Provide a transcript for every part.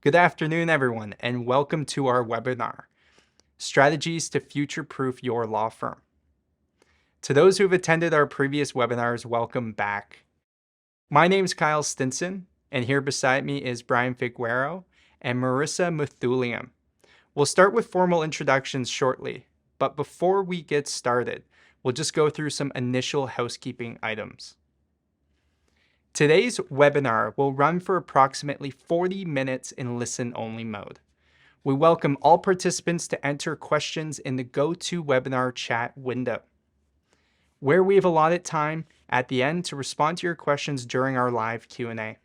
Good afternoon, everyone, and welcome to our webinar, Strategies to Future-Proof Your Law Firm. To those who have attended our previous webinars, welcome back. My name is Kyle Stinson, and here beside me is Bryan Figueroa and Marissa Muthulingum. We'll start with formal introductions shortly, but before we get started, we'll just go through some initial housekeeping items. Today's webinar will run for approximately 40 minutes in listen-only mode. We welcome all participants to enter questions in the GoToWebinar chat window, where we have allotted time at the end to respond to your questions during our live Q&A.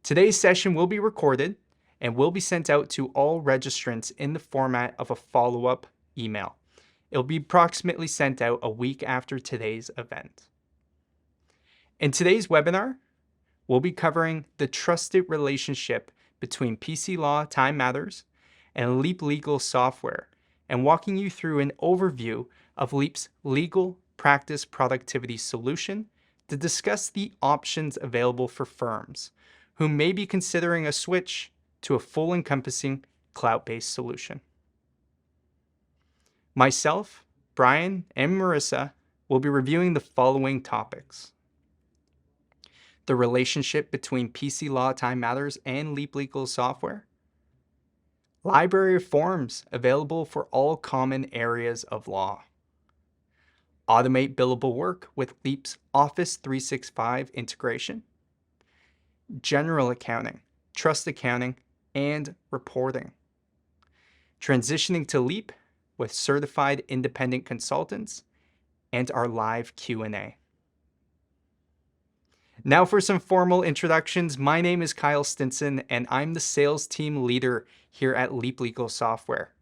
Today's session will be recorded and will be sent out to all registrants in the format of a follow-up email. It will be approximately sent out a week after today's event. In today's webinar, we'll be covering the trusted relationship between PCLaw Time Matters and LEAP Legal Software, and walking you through an overview of LEAP's legal practice productivity solution to discuss the options available for firms who may be considering a switch to a full encompassing cloud-based solution. Myself, Bryan, and Marissa will be reviewing the following topics: the relationship between PCLaw Time Matters and LEAP Legal Software, library of forms available for all common areas of law, automate billable work with LEAP's Office 365 integration, general accounting, trust accounting, and reporting, transitioning to LEAP with certified independent consultants, and our live Q&A. Now for some formal introductions. My name is Kyle Stinson, and I'm the sales team leader here at LEAP Legal Software.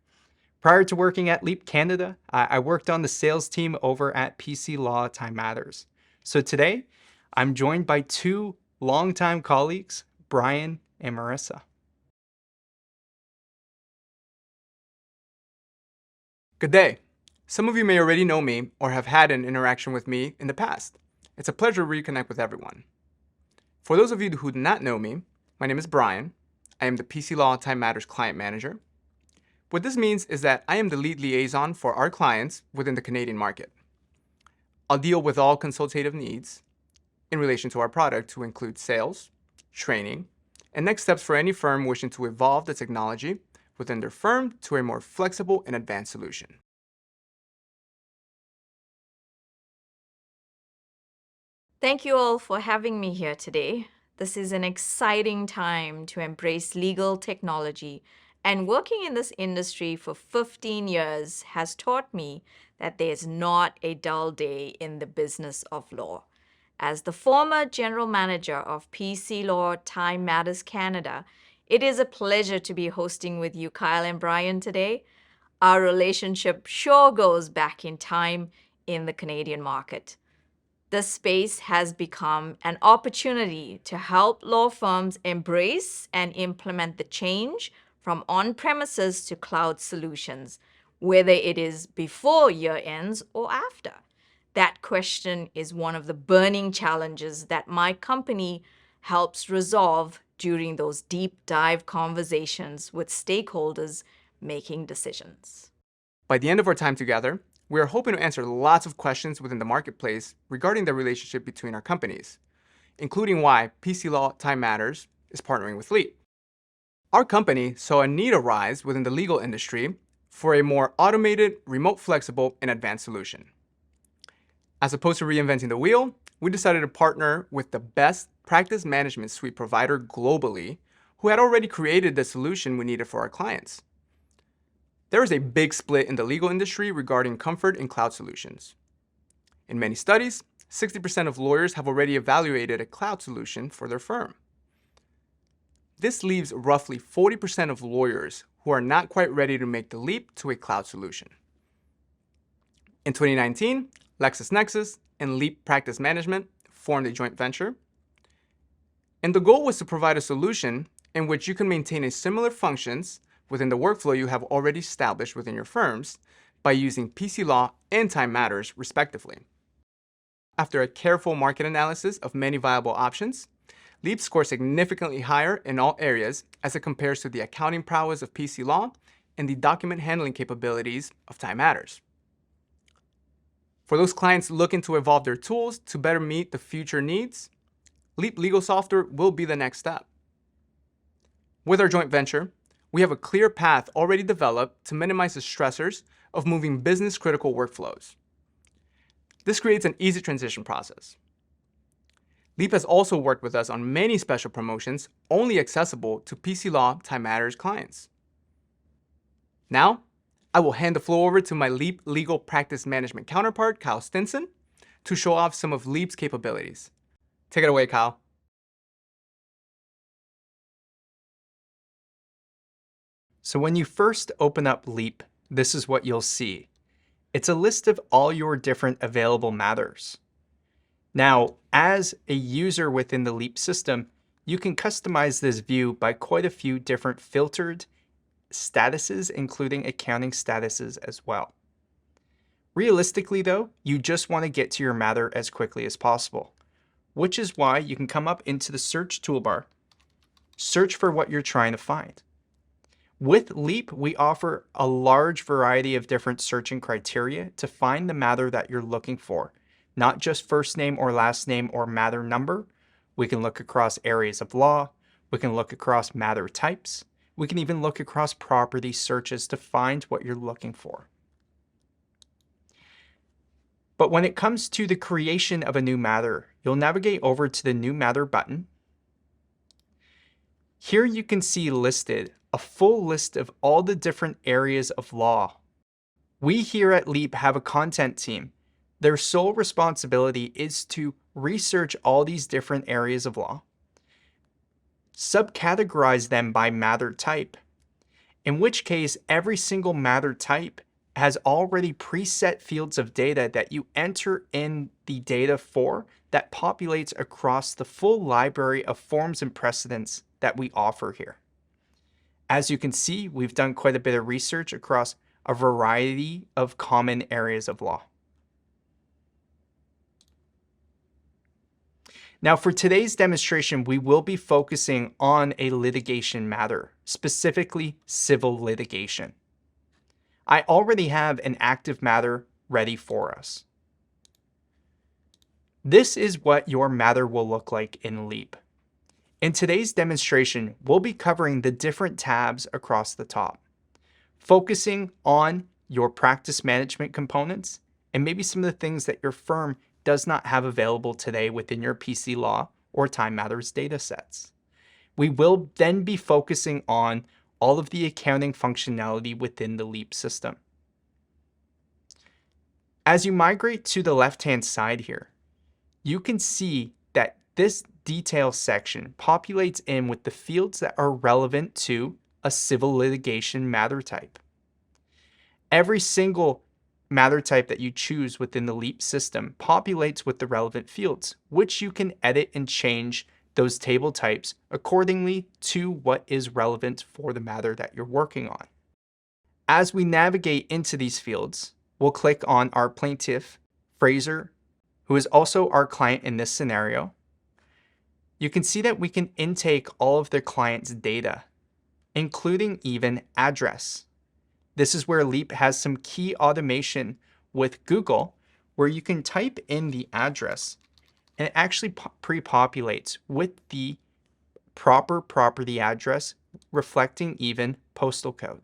Prior to working at LEAP Canada, I worked on the sales team over at PCLaw Time Matters. So today, I'm joined by two longtime colleagues, Bryan and Marissa. Good day. Some of you may already know me or have had an interaction with me in the past. It's a pleasure to reconnect with everyone. For those of you who do not know me, my name is Bryan. I am the PCLaw Time Matters Client Manager. What this means is that I am the lead liaison for our clients within the Canadian market. I'll deal with all consultative needs in relation to our product to include sales, training, and next steps for any firm wishing to evolve the technology within their firm to a more flexible and advanced solution. Thank you all for having me here today. This is an exciting time to embrace legal technology, and working in this industry for 15 years has taught me that there's not a dull day in the business of law. As the former general manager of PCLaw Time Matters Canada, it is a pleasure to be hosting with you, Kyle and Bryan, today. Our relationship sure goes back in time in the Canadian market. This space has become an opportunity to help law firms embrace and implement the change from on-premises to cloud solutions, whether it is before year ends or after. That question is one of the burning challenges that my company helps resolve during those deep dive conversations with stakeholders making decisions. By the end of our time together, we are hoping to answer lots of questions within the marketplace regarding the relationship between our companies, including why PCLaw Time Matters is partnering with LEAP. Our company saw a need arise within the legal industry for a more automated, remote flexible, and advanced solution. As opposed to reinventing the wheel, we decided to partner with the best practice management suite provider globally who had already created the solution we needed for our clients. There is a big split in the legal industry regarding comfort in cloud solutions. In many studies, 60% of lawyers have already evaluated a cloud solution for their firm. This leaves roughly 40% of lawyers who are not quite ready to make the leap to a cloud solution. In 2019, LexisNexis and LEAP Practice Management formed a joint venture, and the goal was to provide a solution in which you can maintain similar functions within the workflow you have already established within your firms by using PCLaw and Time Matters, respectively. After a careful market analysis of many viable options, LEAP scores significantly higher in all areas as it compares to the accounting prowess of PCLaw and the document handling capabilities of Time Matters. For those clients looking to evolve their tools to better meet the future needs, LEAP Legal Software will be the next step. With our joint venture, we have a clear path already developed to minimize the stressors of moving business-critical workflows. This creates an easy transition process. LEAP has also worked with us on many special promotions only accessible to PCLaw Time Matters clients. Now, I will hand the floor over to my LEAP Legal Practice Management counterpart, Kyle Stinson, to show off some of LEAP's capabilities. Take it away, Kyle. So when you first open up LEAP, this is what you'll see. It's a list of all your different available matters. Now, as a user within the LEAP system, you can customize this view by quite a few different filtered statuses, including accounting statuses as well. Realistically though, you just want to get to your matter as quickly as possible, which is why you can come up into the search toolbar, search for what you're trying to find. With LEAP, we offer a large variety of different searching criteria to find the matter that you're looking for, not just first name or last name or matter number. We can look across areas of law. We can look across matter types. We can even look across property searches to find what you're looking for. But when it comes to the creation of a new matter, you'll navigate over to the New Matter button. Here you can see listed a full list of all the different areas of law. We here at LEAP have a content team. Their sole responsibility is to research all these different areas of law, subcategorize them by matter type, in which case every single matter type has already preset fields of data that you enter in the data for that populates across the full library of forms and precedents that we offer here. As you can see, we've done quite a bit of research across a variety of common areas of law. Now, for today's demonstration, we will be focusing on a litigation matter, specifically civil litigation. I already have an active matter ready for us. This is what your matter will look like in LEAP. In today's demonstration, we'll be covering the different tabs across the top, focusing on your practice management components and maybe some of the things that your firm does not have available today within your PCLaw or Time Matters data sets. We will then be focusing on all of the accounting functionality within the LEAP system. As you migrate to the left-hand side here, you can see that this details section populates in with the fields that are relevant to a civil litigation matter type. Every single matter type that you choose within the LEAP system populates with the relevant fields, which you can edit and change those table types accordingly to what is relevant for the matter that you're working on. As we navigate into these fields, we'll click on our plaintiff, Fraser, who is also our client in this scenario. You can see that we can intake all of the client's data, including even address. This is where LEAP has some key automation with Google, where you can type in the address and it actually pre-populates with the proper property address, reflecting even postal code.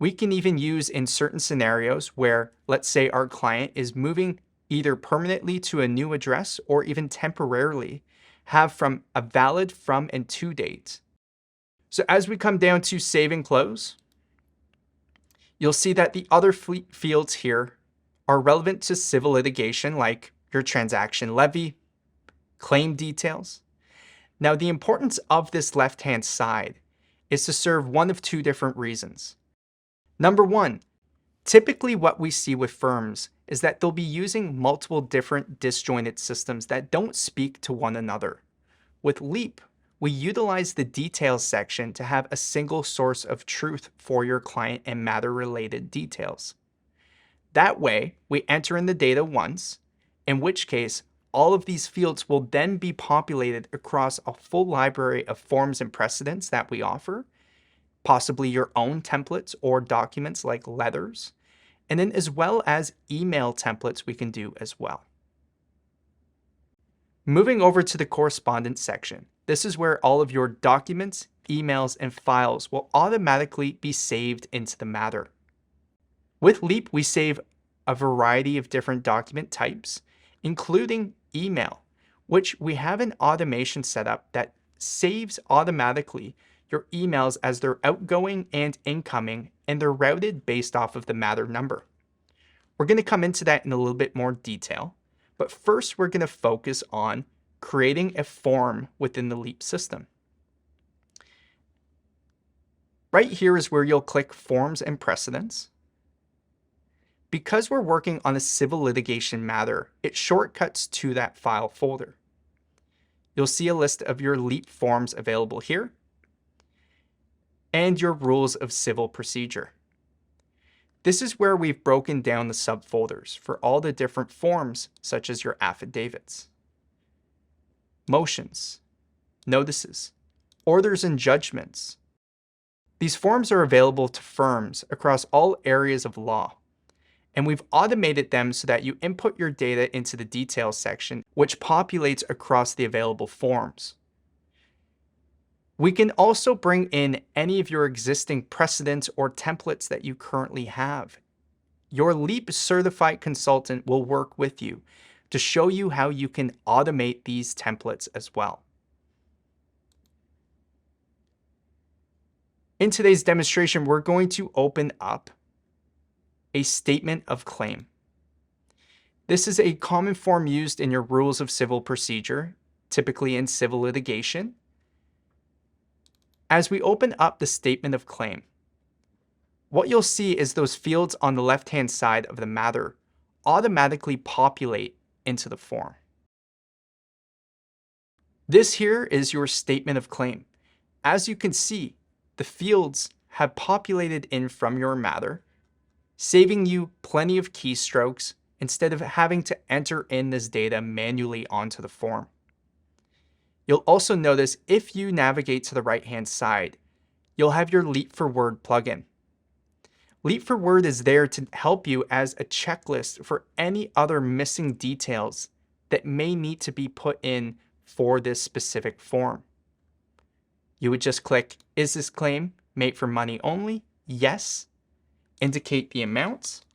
We can even use in certain scenarios where, let's say our client is moving either permanently to a new address or even temporarily, have from a valid from and to date. So as we come down to save and close, you'll see that the other fields here are relevant to civil litigation, like your transaction levy, claim details. Now, the importance of this left-hand side is to serve one of two different reasons. Number one, typically what we see with firms is that they'll be using multiple different disjointed systems that don't speak to one another. With LEAP, we utilize the details section to have a single source of truth for your client and matter-related details. That way, we enter in the data once, in which case all of these fields will then be populated across a full library of forms and precedents that we offer, possibly your own templates or documents like letters, and then as well as email templates we can do as well. Moving over to the correspondence section, this is where all of your documents, emails, and files will automatically be saved into the matter. With LEAP, we save a variety of different document types, including email, which we have an automation set up that saves automatically your emails as they're outgoing and incoming, and they're routed based off of the matter number. We're going to come into that in a little bit more detail, but first we're going to focus on creating a form within the LEAP system. Right here is where you'll click Forms and Precedents. Because we're working on a civil litigation matter, it shortcuts to that file folder. You'll see a list of your LEAP forms available here and your rules of civil procedure. This is where we've broken down the subfolders for all the different forms, such as your affidavits, motions, notices, orders and judgments. These forms are available to firms across all areas of law, and we've automated them so that you input your data into the details section, which populates across the available forms. We can also bring in any of your existing precedents or templates that you currently have. Your LEAP certified consultant will work with you to show you how you can automate these templates as well. In today's demonstration, we're going to open up a statement of claim. This is a common form used in your rules of civil procedure, typically in civil litigation. As we open up the statement of claim, what you'll see is those fields on the left-hand side of the matter automatically populate into the form. This here is your statement of claim. As you can see, the fields have populated in from your matter, saving you plenty of keystrokes instead of having to enter in this data manually onto the form. You'll also notice if you navigate to the right-hand side, you'll have your Leap for Word plugin. Leap for Word is there to help you as a checklist for any other missing details that may need to be put in for this specific form. You would just click, is this claim made for money only? Yes. Indicate the amounts,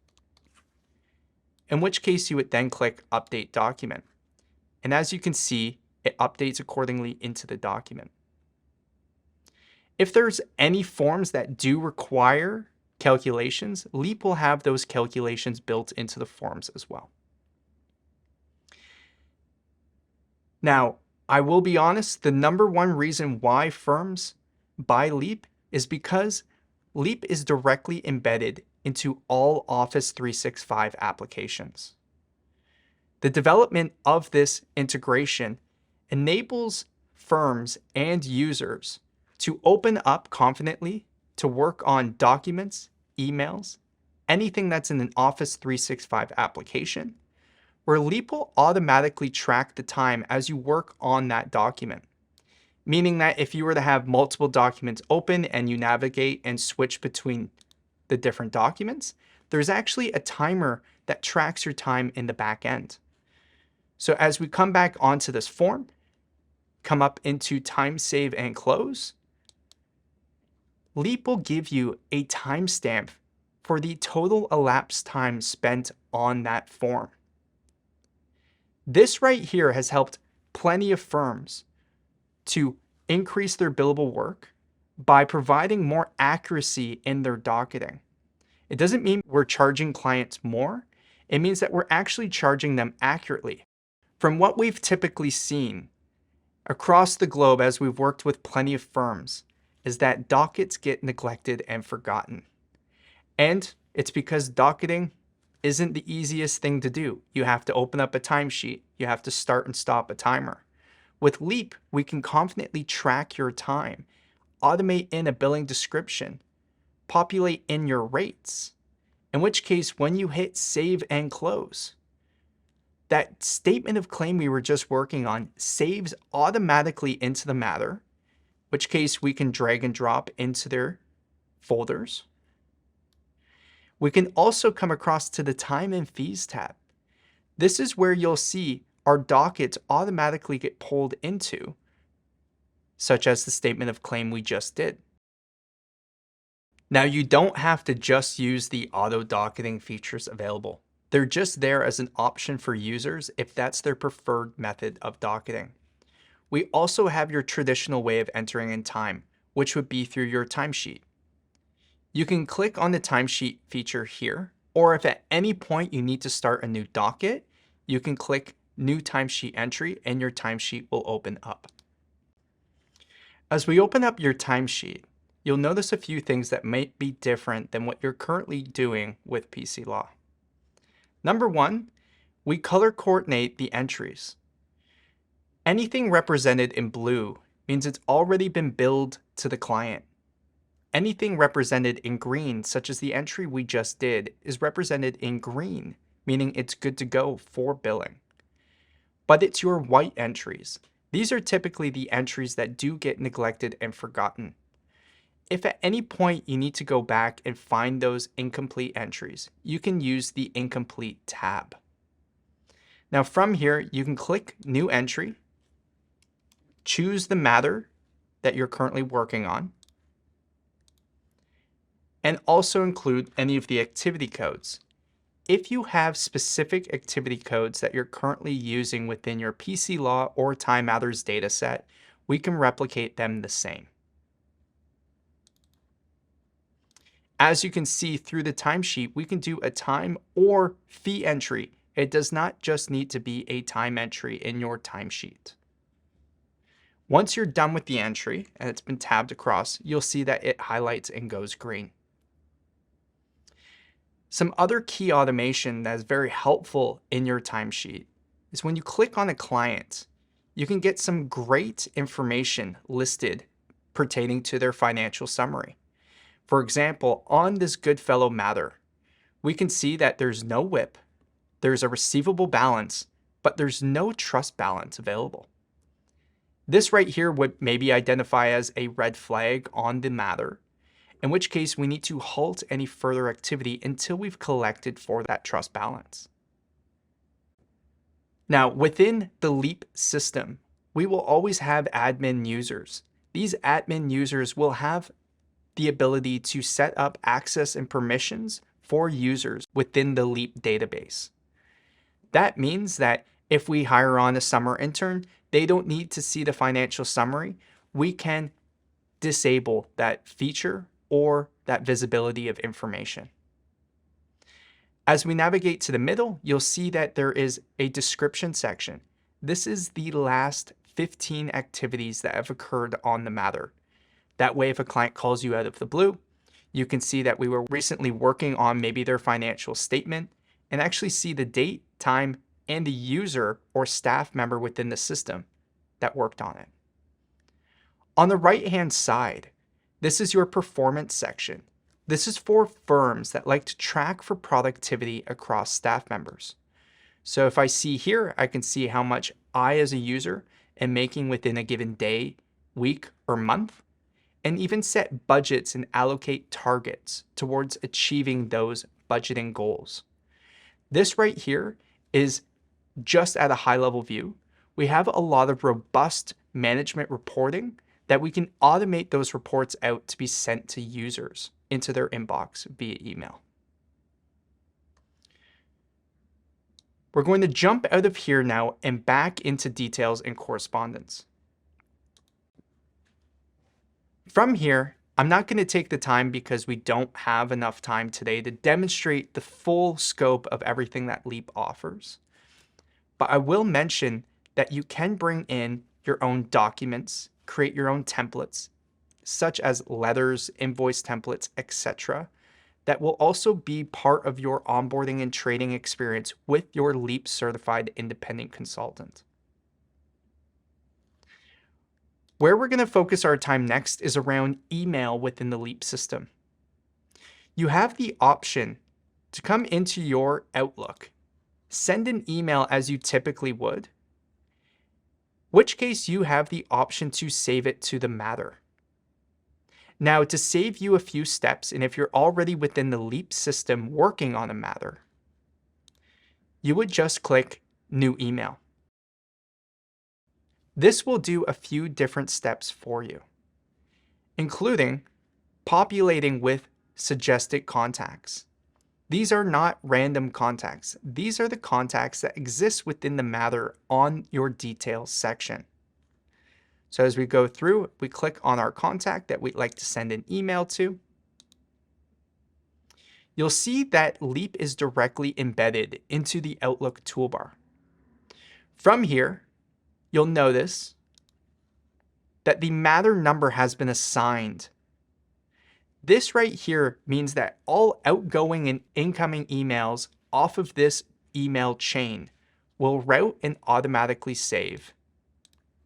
in which case you would then click Update Document. And as you can see, it updates accordingly into the document. If there's any forms that do require calculations, LEAP will have those calculations built into the forms as well. Now, I will be honest, the number one reason why firms buy LEAP is because LEAP is directly embedded into all Office 365 applications. The development of this integration enables firms and users to open up confidently to work on documents, emails, anything that's in an Office 365 application, where LEAP will automatically track the time as you work on that document. Meaning that if you were to have multiple documents open and you navigate and switch between the different documents, there's actually a timer that tracks your time in the back end. So as we come back onto this form, come up into Time Save and Close, LEAP will give you a timestamp for the total elapsed time spent on that form. This right here has helped plenty of firms to increase their billable work by providing more accuracy in their docketing. It doesn't mean we're charging clients more. It means that we're actually charging them accurately. From what we've typically seen across the globe as we've worked with plenty of firms, is that dockets get neglected and forgotten. And it's because docketing isn't the easiest thing to do. You have to open up a timesheet. You have to start and stop a timer. With LEAP, we can confidently track your time, automate in a billing description, populate in your rates, in which case when you hit Save and Close, that statement of claim we were just working on saves automatically into the matter, which case we can drag and drop into their folders. We can also come across to the time and fees tab. This is where you'll see our dockets automatically get pulled into, such as the statement of claim we just did. Now, you don't have to just use the auto docketing features available. They're just there as an option for users if that's their preferred method of docketing. We also have your traditional way of entering in time, which would be through your timesheet. You can click on the timesheet feature here, or if at any point you need to start a new docket, you can click New Timesheet Entry and your timesheet will open up. As we open up your timesheet, you'll notice a few things that might be different than what you're currently doing with PCLaw. Number one, we color coordinate the entries. Anything represented in blue means it's already been billed to the client. Anything represented in green, such as the entry we just did, is represented in green, meaning it's good to go for billing. But it's your white entries. These are typically the entries that do get neglected and forgotten. If at any point you need to go back and find those incomplete entries, you can use the Incomplete tab. Now from here, you can click New Entry, choose the matter that you're currently working on, and also include any of the activity codes. If you have specific activity codes that you're currently using within your PCLaw or Time Matters dataset, we can replicate them the same. As you can see through the timesheet, we can do a time or fee entry. It does not just need to be a time entry in your timesheet. Once you're done with the entry and it's been tabbed across, you'll see that it highlights and goes green. Some other key automation that is very helpful in your timesheet is when you click on a client, you can get some great information listed pertaining to their financial summary. For example, on this Goodfellow matter, we can see that there's no WIP, there's a receivable balance, but there's no trust balance available. This right here would maybe identify as a red flag on the matter, in which case we need to halt any further activity until we've collected for that trust balance. Now, within the LEAP system, we will always have admin users. These admin users will have the ability to set up access and permissions for users within the LEAP database. That means that if we hire on a summer intern, they don't need to see the financial summary. We can disable that feature or that visibility of information. As we navigate to the middle, you'll see that there is a description section. This is the last 15 activities that have occurred on the matter. That way, if a client calls you out of the blue, you can see that we were recently working on maybe their financial statement and actually see the date, time, and the user or staff member within the system that worked on it. On the right-hand side, this is your performance section. This is for firms that like to track for productivity across staff members. So if I see here, I can see how much I as a user am making within a given day, week, or month, and even set budgets and allocate targets towards achieving those budgeting goals. This right here is just at a high level view. We have a lot of robust management reporting that we can automate those reports out to be sent to users into their inbox via email. We're going to jump out of here now and back into details and correspondence. From here, I'm not going to take the time because we don't have enough time today to demonstrate the full scope of everything that LEAP offers. But I will mention that you can bring in your own documents, create your own templates, such as letters, invoice templates, etc., that will also be part of your onboarding and training experience with your LEAP certified independent consultant. Where we're going to focus our time next is around email within the LEAP system. You have the option to come into your Outlook send an email as you typically would, which case you have the option to save it to the matter. Now, to save you a few steps, and if you're already within the LEAP system working on a matter, you would just click New Email. This will do a few different steps for you, including populating with suggested contacts. These are not random contacts. These are the contacts that exist within the matter on your details section. So as we go through, we click on our contact that we'd like to send an email to. You'll see that LEAP is directly embedded into the Outlook toolbar. From here, you'll notice that the matter number has been assigned. This right here means that all outgoing and incoming emails off of this email chain will route and automatically save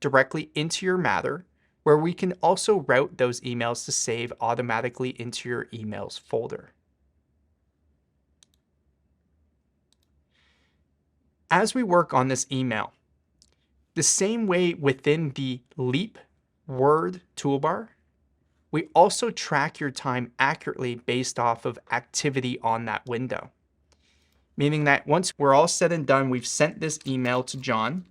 directly into your matter, where we can also route those emails to save automatically into your emails folder. As we work on this email, the same way within the LEAP Word toolbar, we also track your time accurately based off of activity on that window. Meaning that once we're all said and done, we've sent this email to John.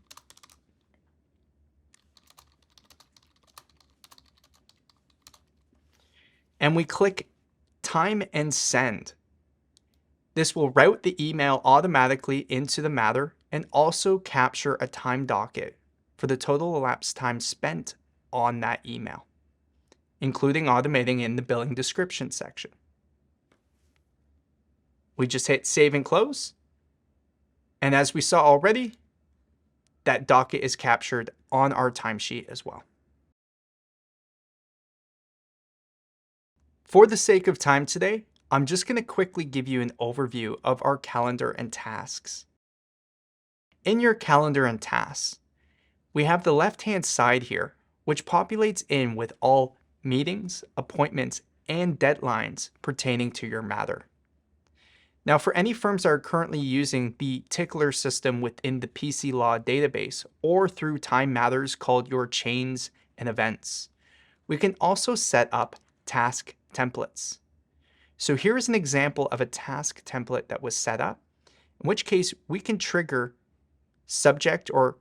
And we click Time and Send. This will route the email automatically into the matter and also capture a time docket for the total elapsed time spent on that email, including automating in the billing description section. We just hit Save and Close. And as we saw already, that docket is captured on our timesheet as well. For the sake of time today, I'm just going to quickly give you an overview of our calendar and tasks. In your calendar and tasks, we have the left-hand side here, which populates in with all meetings, appointments, and deadlines pertaining to your matter. Now, for any firms that are currently using the tickler system within the PCLaw database or through Time Matters called your chains and events, we can also set up task templates. So here is an example of a task template that was set up, in which case we can trigger subject or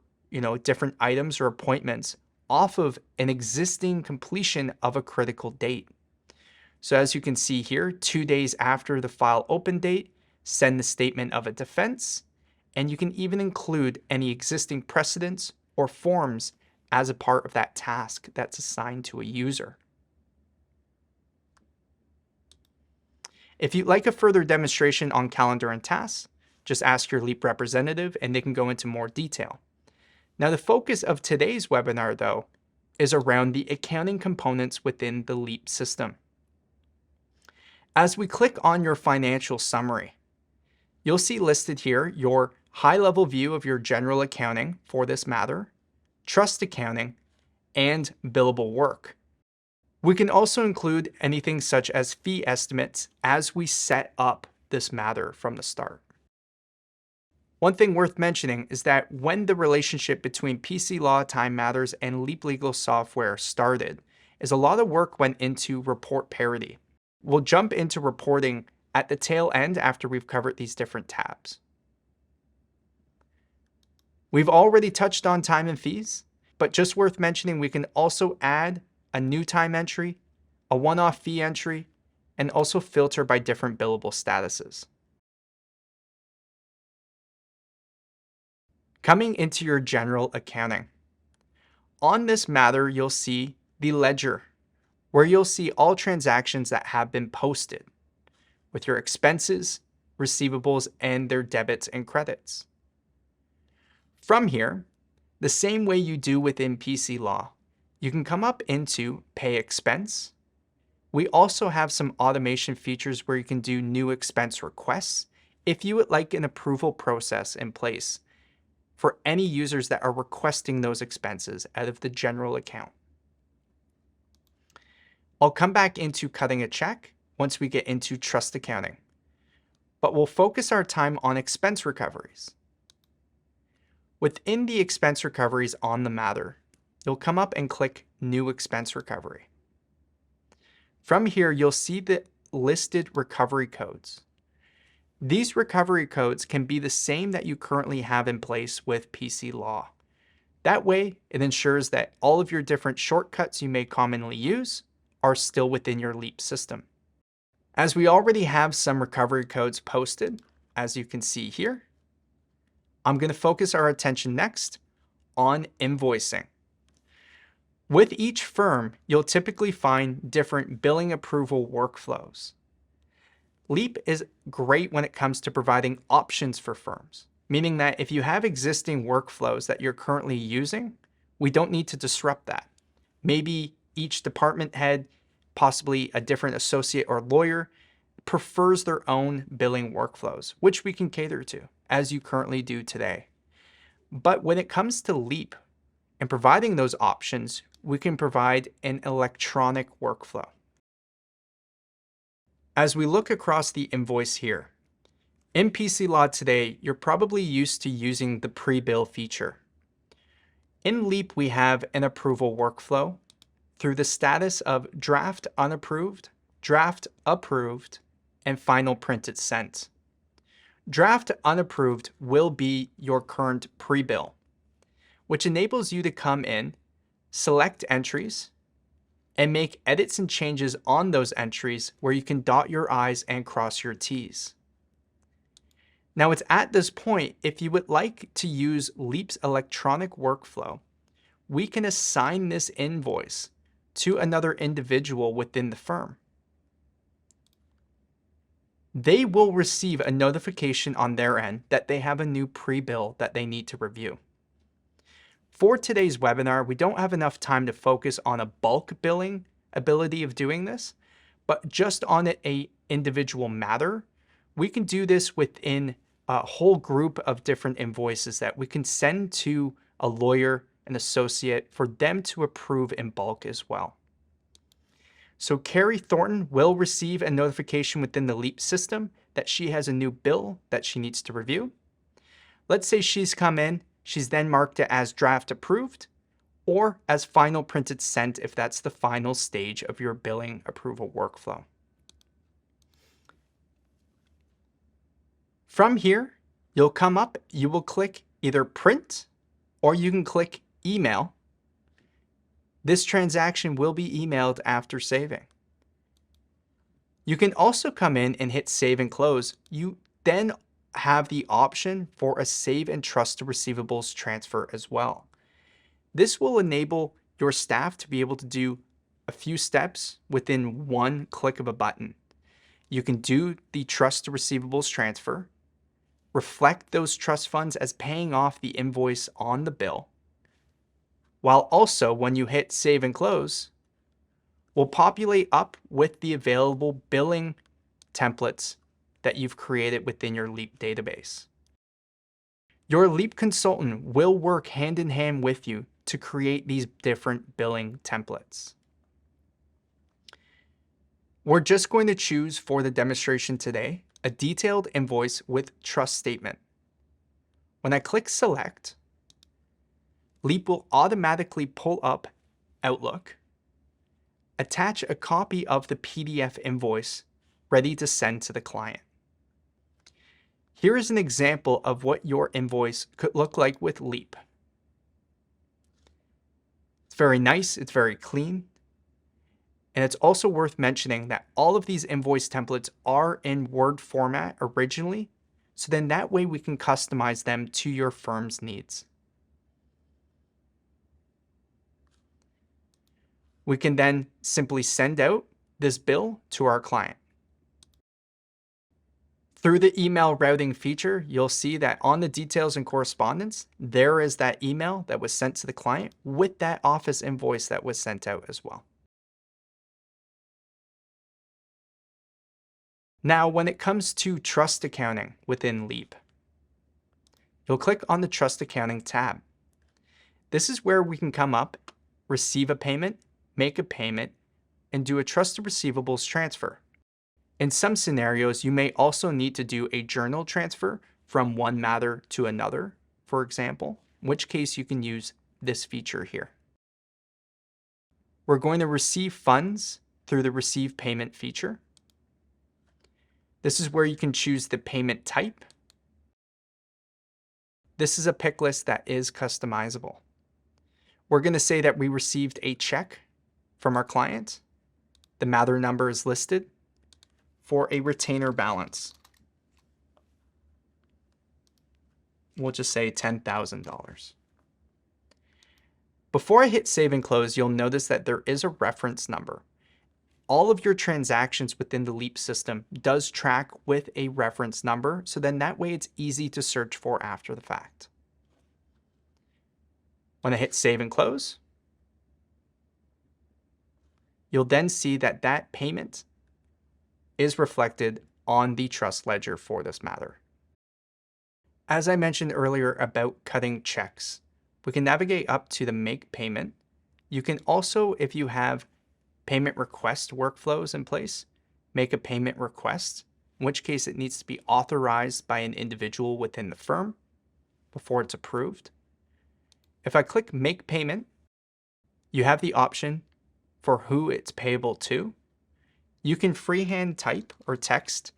different items or appointments off of an existing completion of a critical date. So as you can see here, 2 days after the file open date, send the statement of a defense, and you can even include any existing precedents or forms as a part of that task that's assigned to a user. If you'd like a further demonstration on calendar and tasks, just ask your LEAP representative and they can go into more detail. Now, the focus of today's webinar, though, is around the accounting components within the LEAP system. As we click on your financial summary, you'll see listed here your high-level view of your general accounting for this matter, trust accounting, and billable work. We can also include anything such as fee estimates as we set up this matter from the start. One thing worth mentioning is that when the relationship between PCLaw, Time Matters, and LEAP Legal Software started, is a lot of work went into report parity. We'll jump into reporting at the tail end after we've covered these different tabs. We've already touched on time and fees, but just worth mentioning, we can also add a new time entry, a one-off fee entry, and also filter by different billable statuses. Coming into your general accounting. On this matter, you'll see the ledger, where you'll see all transactions that have been posted with your expenses, receivables, and their debits and credits. From here, the same way you do within PCLaw, you can come up into Pay Expense. We also have some automation features where you can do new expense requests if you would like an approval process in place for any users that are requesting those expenses out of the general account. I'll come back into cutting a check once we get into trust accounting, but we'll focus our time on expense recoveries. Within the expense recoveries on the matter, you'll come up and click New Expense Recovery. From here, you'll see the listed recovery codes. These recovery codes can be the same that you currently have in place with PCLaw. That way, it ensures that all of your different shortcuts you may commonly use are still within your LEAP system. As we already have some recovery codes posted, as you can see here, I'm going to focus our attention next on invoicing. With each firm, you'll typically find different billing approval workflows. LEAP is great when it comes to providing options for firms, meaning that if you have existing workflows that you're currently using, we don't need to disrupt that. Maybe each department head, possibly a different associate or lawyer, prefers their own billing workflows, which we can cater to, as you currently do today. But when it comes to LEAP and providing those options, we can provide an electronic workflow. As we look across the invoice here, in PCLaw today, you're probably used to using the pre-bill feature. In LEAP, we have an approval workflow through the status of draft unapproved, draft approved, and final printed sent. Draft unapproved will be your current pre-bill, which enables you to come in, select entries, and make edits and changes on those entries where you can dot your I's and cross your T's. Now it's at this point, if you would like to use LEAP's electronic workflow, we can assign this invoice to another individual within the firm. They will receive a notification on their end that they have a new pre-bill that they need to review. For today's webinar, we don't have enough time to focus on a bulk billing ability of doing this, but just on an individual matter, we can do this within a whole group of different invoices that we can send to a lawyer, an associate, for them to approve in bulk as well. So Carrie Thornton will receive a notification within the LEAP system that she has a new bill that she needs to review. Let's say she's come in, she's then marked it as draft approved or as final printed sent if that's the final stage of your billing approval workflow. From here, you'll come up, you will click either print or you can click email. This transaction will be emailed after saving. You can also come in and hit save and close. You then have the option for a save and trust to receivables transfer as well. This will enable your staff to be able to do a few steps within one click of a button. You can do the trust to receivables transfer, reflect those trust funds as paying off the invoice on the bill, while also when you hit save and close, will populate up with the available billing templates that you've created within your LEAP database. Your LEAP consultant will work hand in hand with you to create these different billing templates. We're just going to choose for the demonstration today a detailed invoice with trust statement. When I click select, LEAP will automatically pull up Outlook, attach a copy of the PDF invoice ready to send to the client. Here is an example of what your invoice could look like with LEAP. It's very nice, it's very clean, and it's also worth mentioning that all of these invoice templates are in Word format originally, so then that way we can customize them to your firm's needs. We can then simply send out this bill to our client. Through the email routing feature, you'll see that on the details and correspondence, there is that email that was sent to the client with that office invoice that was sent out as well. Now, when it comes to trust accounting within LEAP, you'll click on the Trust Accounting tab. This is where we can come up, receive a payment, make a payment, and do a trust to receivables transfer. In some scenarios, you may also need to do a journal transfer from one matter to another, for example, in which case you can use this feature here. We're going to receive funds through the receive payment feature. This is where you can choose the payment type. This is a pick list that is customizable. We're going to say that we received a check from our client. The matter number is listed for a retainer balance. We'll just say $10,000. Before I hit save and close, you'll notice that there is a reference number. All of your transactions within the LEAP system does track with a reference number, so then that way it's easy to search for after the fact. When I hit save and close, you'll then see that that payment is reflected on the trust ledger for this matter. As I mentioned earlier about cutting checks, we can navigate up to the make payment. You can also, if you have payment request workflows in place, make a payment request, in which case it needs to be authorized by an individual within the firm before it's approved. If I click make payment, you have the option for who it's payable to. You can freehand type or text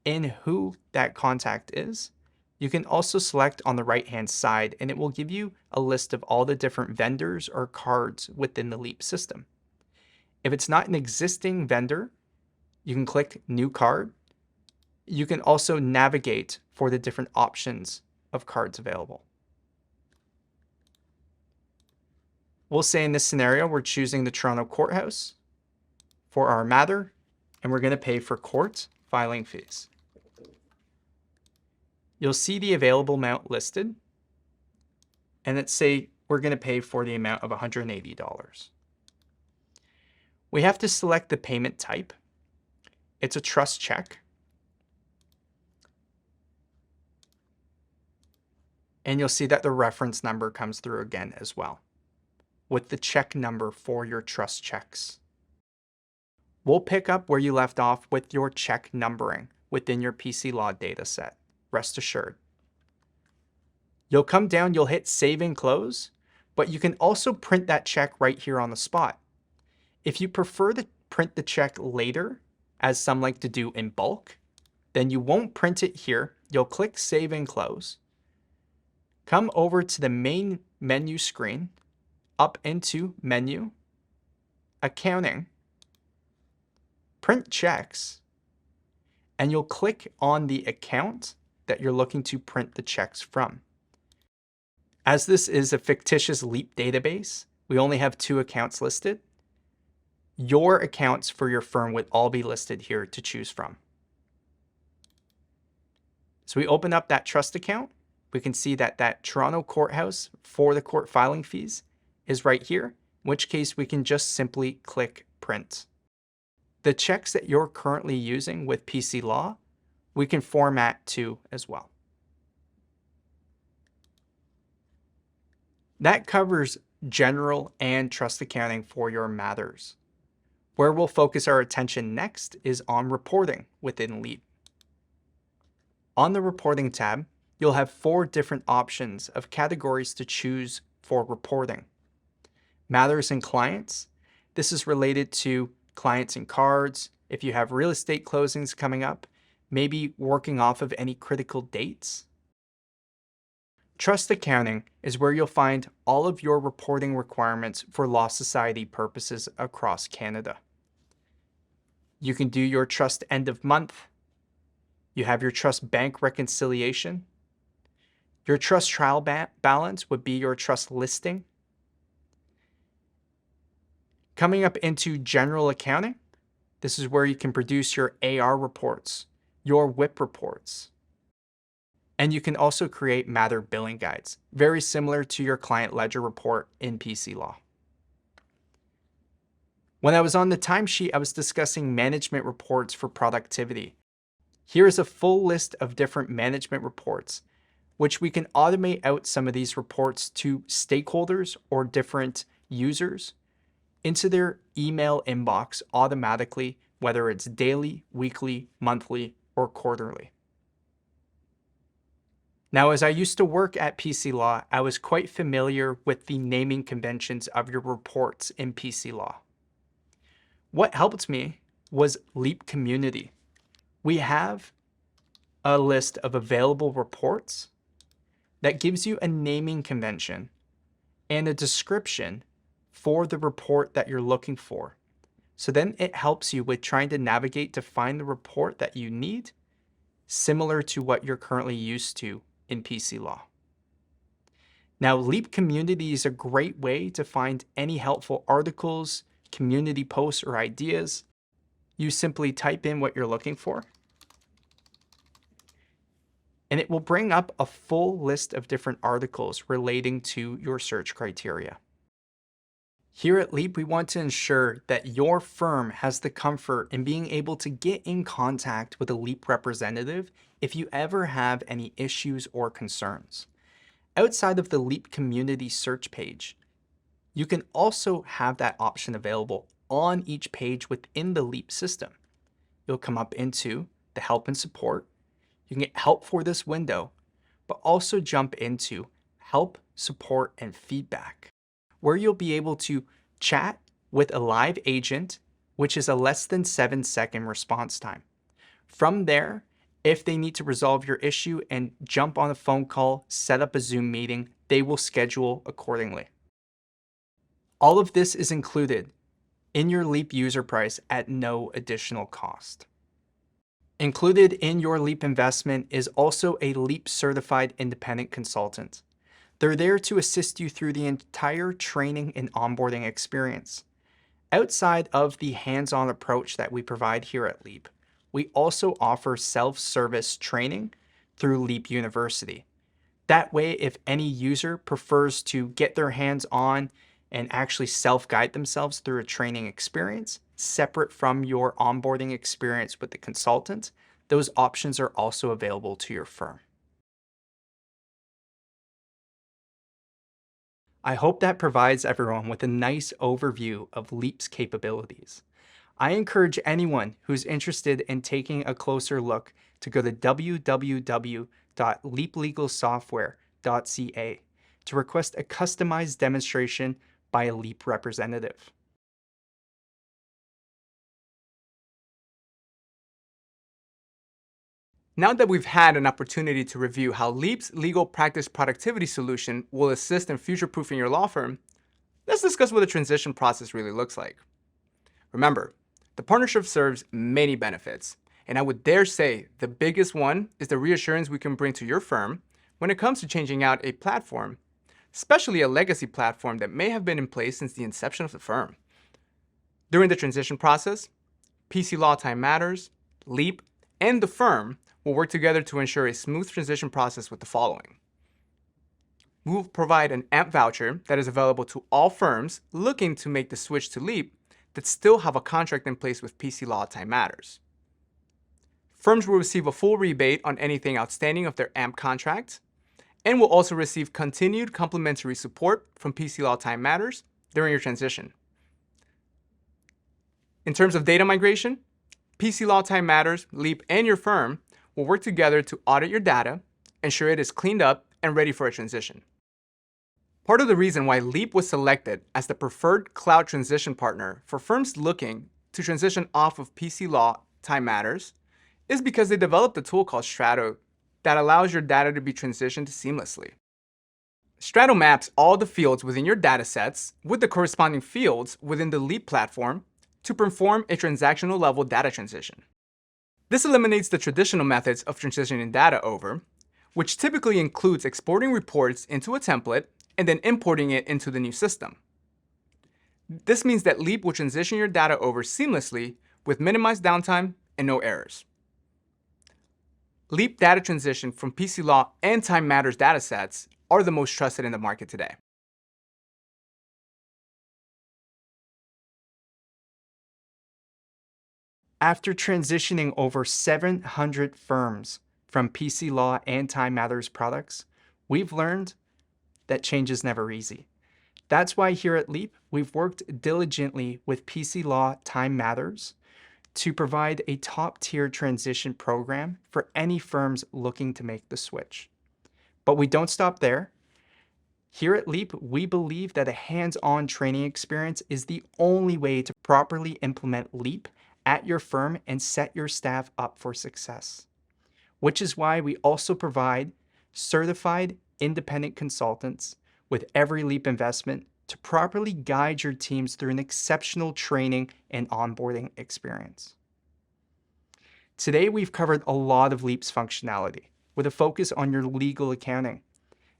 in who that contact is. You can also select on the right-hand side, and it will give you a list of all the different vendors or cards within the LEAP system. If it's not an existing vendor, you can click New Card. You can also navigate for the different options of cards available. We'll say in this scenario, we're choosing the Toronto Courthouse for our matter, and we're going to pay for court filing fees. You'll see the available amount listed, and let's say we're going to pay for the amount of $180. We have to select the payment type. It's a trust check. And you'll see that the reference number comes through again as well, with the check number for your trust checks. We'll pick up where you left off with your check numbering within your PCLaw dataset, rest assured. You'll come down, you'll hit save and close, but you can also print that check right here on the spot. If you prefer to print the check later, as some like to do in bulk, then you won't print it here. You'll click save and close. Come over to the main menu screen, up into menu, accounting, print checks, and you'll click on the account that you're looking to print the checks from. As this is a fictitious LEAP database, we only have 2 accounts listed. Your accounts for your firm would all be listed here to choose from. So we open up that trust account. We can see that that Toronto Courthouse for the court filing fees is right here, in which case we can just simply click print. The checks that you're currently using with PCLaw, we can format to as well. That covers general and trust accounting for your matters. Where we'll focus our attention next is on reporting within LEAP. On the reporting tab, you'll have 4 different options of categories to choose for reporting. Matters and clients. This is related to clients and cards. If you have real estate closings coming up, maybe working off of any critical dates. Trust accounting is where you'll find all of your reporting requirements for Law Society purposes across Canada. You can do your trust end of month. You have your trust bank reconciliation. Your trust trial balance would be your trust listing. Coming up into general accounting, this is where you can produce your AR reports, your WIP reports. And you can also create matter billing guides, very similar to your client ledger report in PCLaw. When I was on the timesheet, I was discussing management reports for productivity. Here is a full list of different management reports, which we can automate out some of these reports to stakeholders or different users into their email inbox automatically whether it's daily, weekly, monthly, or quarterly. Now, as I used to work at PCLaw, I was quite familiar with the naming conventions of your reports in PCLaw. What helped me was LEAP Community. We have a list of available reports that gives you a naming convention and a description for the report that you're looking for. So then it helps you with trying to navigate to find the report that you need, similar to what you're currently used to in PCLaw. Now, LEAP Community is a great way to find any helpful articles, community posts, or ideas. You simply type in what you're looking for, and it will bring up a full list of different articles relating to your search criteria. Here at LEAP, we want to ensure that your firm has the comfort in being able to get in contact with a LEAP representative if you ever have any issues or concerns. Outside of the LEAP community search page, you can also have that option available on each page within the LEAP system. You'll come up into the help and support. You can get help for this window, but also jump into help, support, and feedback, where you'll be able to chat with a live agent, which is a less than 7-second response time. From there, if they need to resolve your issue and jump on a phone call, set up a Zoom meeting, they will schedule accordingly. All of this is included in your LEAP user price at no additional cost. Included in your LEAP investment is also a LEAP certified independent consultant. They're there to assist you through the entire training and onboarding experience. Outside of the hands-on approach that we provide here at LEAP, we also offer self-service training through LEAP University. That way, if any user prefers to get their hands on and actually self-guide themselves through a training experience, separate from your onboarding experience with the consultant, those options are also available to your firm. I hope that provides everyone with a nice overview of LEAP's capabilities. I encourage anyone who's interested in taking a closer look to go to www.leaplegalsoftware.ca to request a customized demonstration by a LEAP representative. Now that we've had an opportunity to review how LEAP's legal practice productivity solution will assist in future-proofing your law firm, let's discuss what the transition process really looks like. Remember, the partnership serves many benefits, and I would dare say the biggest one is the reassurance we can bring to your firm when it comes to changing out a platform, especially a legacy platform that may have been in place since the inception of the firm. During the transition process, PCLaw Time Matters, LEAP, and the firm will work together to ensure a smooth transition process with the following. We will provide an AMP voucher that is available to all firms looking to make the switch to LEAP that still have a contract in place with PCLaw Time Matters. Firms will receive a full rebate on anything outstanding of their AMP contract, and will also receive continued complimentary support from PCLaw Time Matters during your transition. In terms of data migration, PCLaw Time Matters, LEAP, and your firm will work together to audit your data, ensure it is cleaned up and ready for a transition. Part of the reason why LEAP was selected as the preferred cloud transition partner for firms looking to transition off of PCLaw Time Matters is because they developed a tool called Strato that allows your data to be transitioned seamlessly. Strato maps all the fields within your data sets with the corresponding fields within the LEAP platform to perform a transactional level data transition. This eliminates the traditional methods of transitioning data over, which typically includes exporting reports into a template and then importing it into the new system. This means that LEAP will transition your data over seamlessly with minimized downtime and no errors. LEAP data transition from PCLaw and Time Matters datasets are the most trusted in the market today. After transitioning over 700 firms from PCLaw and Time Matters products, we've learned that change is never easy. That's why here at LEAP, we've worked diligently with PCLaw Time Matters to provide a top-tier transition program for any firms looking to make the switch. But we don't stop there. Here at LEAP, we believe that a hands-on training experience is the only way to properly implement LEAP at your firm and set your staff up for success, which is why we also provide certified independent consultants with every LEAP investment to properly guide your teams through an exceptional training and onboarding experience. Today, we've covered a lot of LEAP's functionality with a focus on your legal accounting.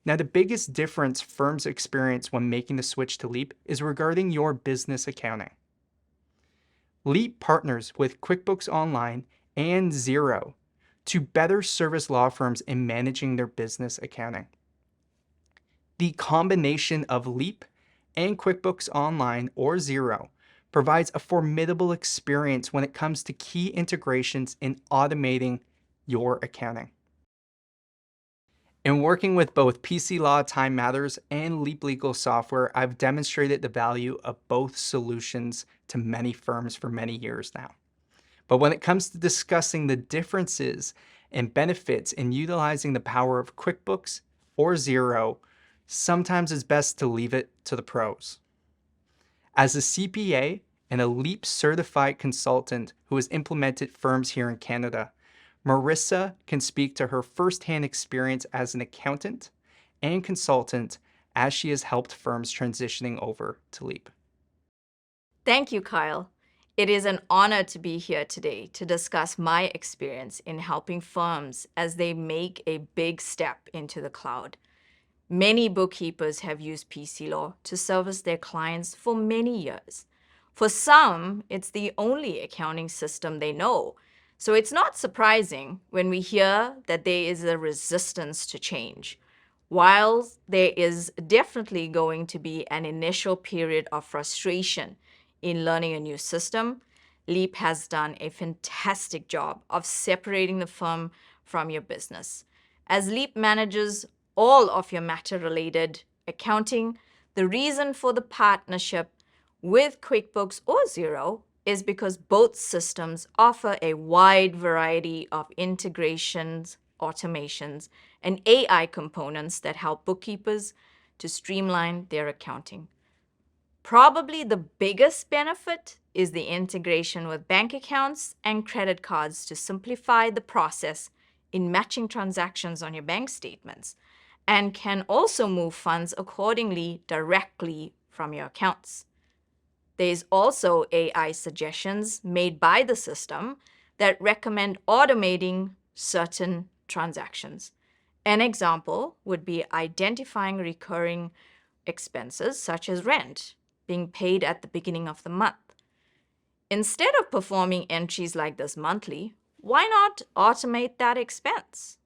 Now, the biggest difference firms experience when making the switch to LEAP is regarding your business accounting. LEAP partners with QuickBooks Online and Xero to better service law firms in managing their business accounting. The combination of LEAP and QuickBooks Online or Xero provides a formidable experience when it comes to key integrations in automating your accounting. In working with both PCLaw Time Matters and LEAP Legal Software, I've demonstrated the value of both solutions to many firms for many years now. But when it comes to discussing the differences and benefits in utilizing the power of QuickBooks or Xero, sometimes it's best to leave it to the pros. As a CPA and a LEAP certified consultant who has implemented firms here in Canada, Marissa can speak to her firsthand experience as an accountant and consultant as she has helped firms transitioning over to LEAP. Thank you, Kyle. It is an honor to be here today to discuss my experience in helping firms as they make a big step into the cloud. Many bookkeepers have used PCLaw to service their clients for many years. For some, it's the only accounting system they know. So it's not surprising when we hear that there is a resistance to change. While there is definitely going to be an initial period of frustration in learning a new system, LEAP has done a fantastic job of separating the firm from your business. As LEAP manages all of your matter-related accounting, the reason for the partnership with QuickBooks or Xero is because both systems offer a wide variety of integrations, automations, and AI components that help bookkeepers to streamline their accounting. Probably the biggest benefit is the integration with bank accounts and credit cards to simplify the process in matching transactions on your bank statements, and can also move funds accordingly directly from your accounts. There is also AI suggestions made by the system that recommend automating certain transactions. An example would be identifying recurring expenses such as rent being paid at the beginning of the month. Instead of performing entries like this monthly, why not automate that expense?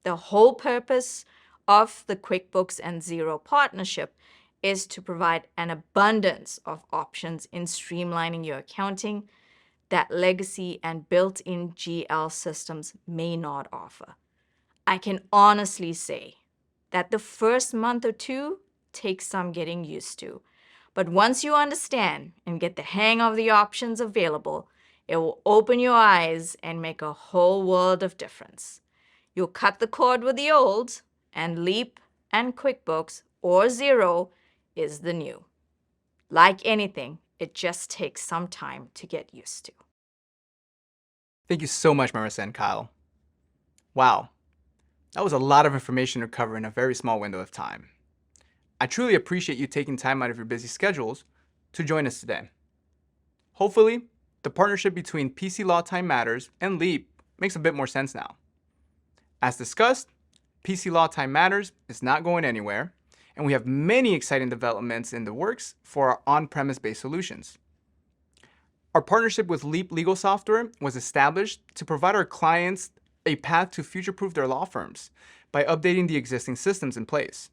The whole purpose of the QuickBooks and Xero partnership is to provide an abundance of options in streamlining your accounting that legacy and built-in GL systems may not offer. I can honestly say that the first month or two takes some getting used to. But once you understand and get the hang of the options available, it will open your eyes and make a whole world of difference. You'll cut the cord with the old, and LEAP and QuickBooks or Xero is the new. Like anything, it just takes some time to get used to. Thank you so much, Marissa and Kyle. Wow, that was a lot of information to cover in a very small window of time. I truly appreciate you taking time out of your busy schedules to join us today. Hopefully, the partnership between PCLaw Time Matters and LEAP makes a bit more sense now. As discussed, PCLaw Time Matters is not going anywhere, and we have many exciting developments in the works for our on-premise based solutions. Our partnership with LEAP Legal Software was established to provide our clients a path to future-proof their law firms by updating the existing systems in place.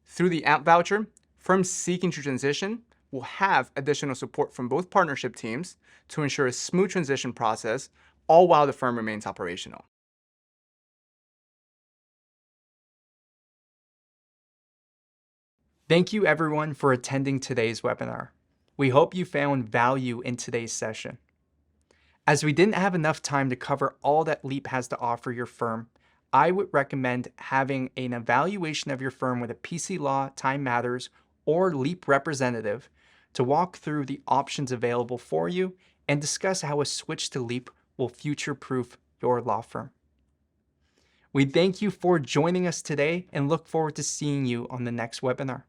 Through the AMP voucher, firms seeking to transition will have additional support from both partnership teams to ensure a smooth transition process, all while the firm remains operational. Thank you everyone for attending today's webinar. We hope you found value in today's session. As we didn't have enough time to cover all that LEAP has to offer your firm, I would recommend having an evaluation of your firm with a PC Law, Time Matters, or LEAP representative to walk through the options available for you and discuss how a switch to LEAP will future-proof your law firm. We thank you for joining us today and look forward to seeing you on the next webinar.